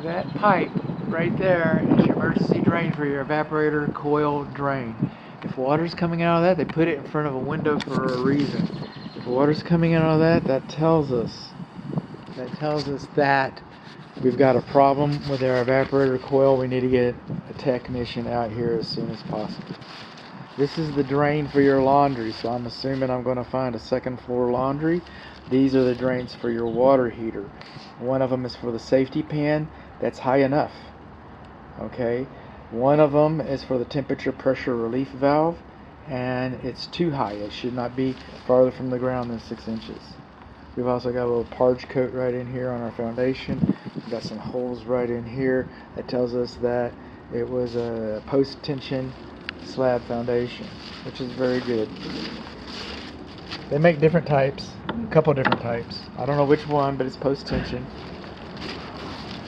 That pipe right there is your emergency drain for your evaporator coil drain. If water's coming out of that, they put it in front of a window for a reason. If water's coming out of that, that tells us that we've got a problem with our evaporator coil. We need to get a technician out here as soon as possible. This is the drain for your laundry, so I'm assuming I'm going to find a second floor laundry. These are the drains for your water heater. One of them is for the safety pan. That's high enough. Okay. One of them is for the temperature pressure relief valve, and it's too high. It should not be farther from the ground than 6 inches. We've also got a little parge coat right in here on our foundation. We've got some holes right in here that tells us that it was a post-tension slab foundation, which is very good. They make different types, a couple different types. I don't know which one, but it's post-tension.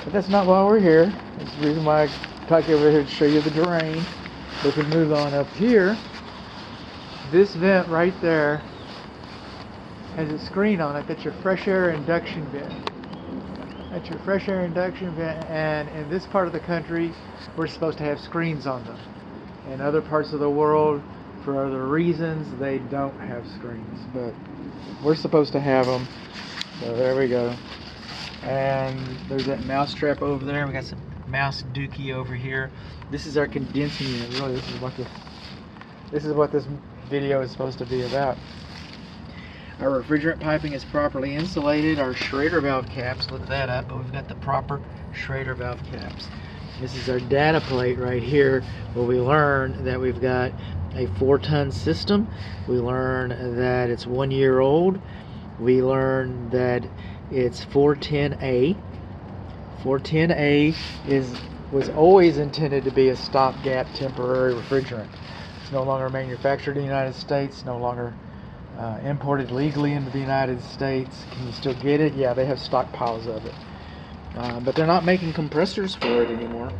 But that's not why we're here. That's the reason why I talked over here to show you the drain. We can move on up here. This vent right there has a screen on it. That's your fresh air induction vent. That's your fresh air induction vent, and in this part of the country, we're supposed to have screens on them. In other parts of the world, for other reasons, they don't have screens, but we're supposed to have them. So there we go. And there's that mouse trap over there. We got some mouse dookie over here. This is our condensing unit. Really, this is what this video is supposed to be about. Our refrigerant piping is properly insulated. Our Schrader valve caps, look that up, but we've got the proper Schrader valve caps. This is our data plate right here, where we learn that we've got a 4-ton system. We learn that it's 1 year old. We learn that it's 410A. 410A was always intended to be a stopgap temporary refrigerant. It's no longer manufactured in the United States, no longer imported legally into the United States. Can you still get it? Yeah, they have stockpiles of it. But they're not making compressors for it anymore.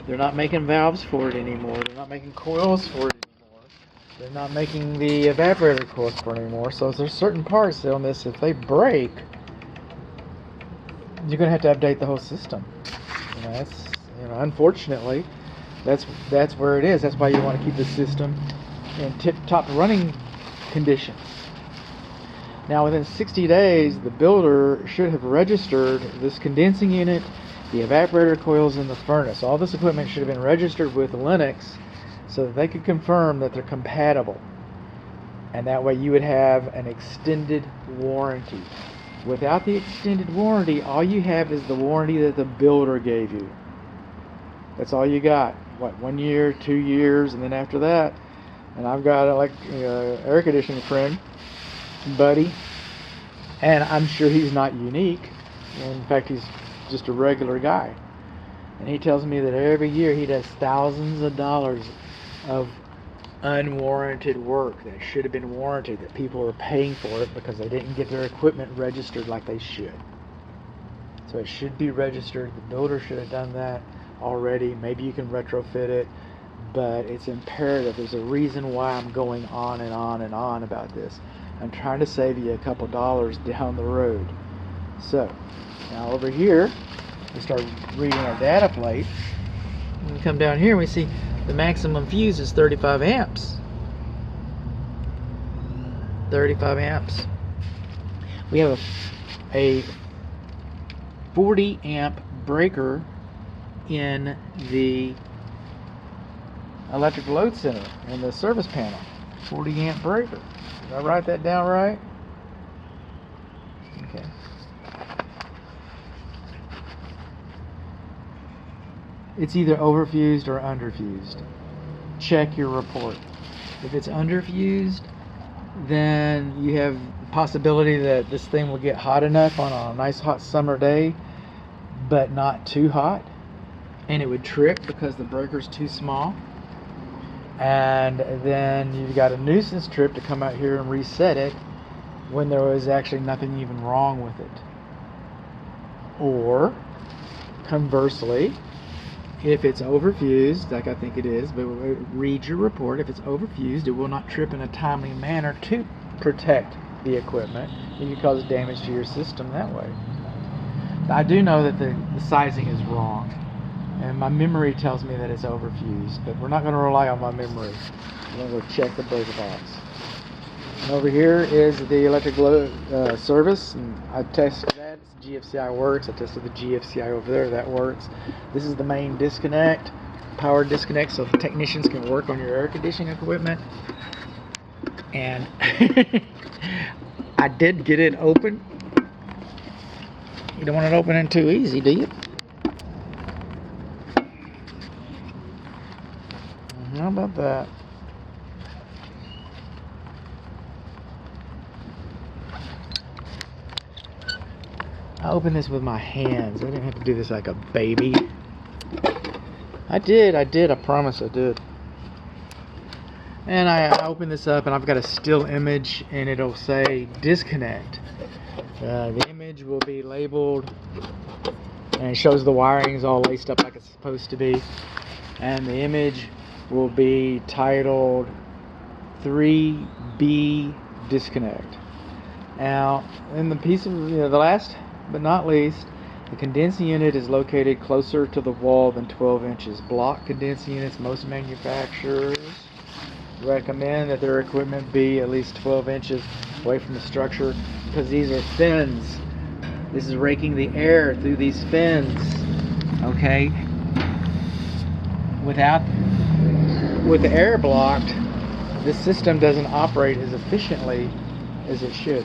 They're not making valves for it anymore. They're not making coils for it anymore. They're not making the evaporator coils for it anymore. So there's certain parts on this, if they break, you're going to have to update the whole system. Unfortunately, that's where it is. That's why you want to keep the system in tip-top running conditions. Now, within 60 days, the builder should have registered this condensing unit, the evaporator coils, and the furnace. All this equipment should have been registered with Linux so that they could confirm that they're compatible. And that way you would have an extended warranty. Without the extended warranty, all you have is the warranty that the builder gave you. That's all you got. 1 year, 2 years, and then after that, and I've got air conditioning friend, buddy, and I'm sure he's not unique. In fact, he's just a regular guy, and he tells me that every year he does thousands of dollars of unwarranted work that should have been warranted, that people are paying for it because they didn't get their equipment registered like they should. So it should be registered. The builder should have done that already. Maybe you can retrofit it, but it's imperative. There's a reason why I'm going on and on and on about this. I'm trying to save you a couple dollars down the road. So now over here, we start reading our data plate. We come down here and we see the maximum fuse is 35 amps. 35 amps. We have a 40 amp breaker in the electric load center in the service panel. 40 amp breaker. Did I write that down right? Okay. It's either overfused or underfused. Check your report. If it's underfused, then you have the possibility that this thing will get hot enough on a nice hot summer day, but not too hot, and it would trip because the breaker's too small. And then you've got a nuisance trip to come out here and reset it when there was actually nothing even wrong with it. Or conversely, if it's overfused, like I think it is, but read your report. If it's overfused, it will not trip in a timely manner to protect the equipment. You can cause damage to your system that way. I do know that the sizing is wrong, and my memory tells me that it's overfused, but we're not going to rely on my memory. We're going to go check the breaker box. And over here is the electric service, and I tested that. GFCI works. I tested the GFCI over there. That works. This is the main disconnect, power disconnect, so the technicians can work on your air conditioning equipment. And I did get it open. You don't want it opening too easy, do you? How about that? I opened this with my hands. I didn't have to do this like a baby. I did. I promise I did. And I open this up, and I've got a still image, and it'll say disconnect. The image will be labeled, and it shows the wirings all laced up like it's supposed to be. And the image will be titled 3B disconnect. Now, in the piece of, the last but not least, the condensing unit is located closer to the wall than 12 inches. Block condensing units, most manufacturers recommend that their equipment be at least 12 inches away from the structure, because these are fins. This is raking the air through these fins. Okay? With the air blocked, this system doesn't operate as efficiently as it should.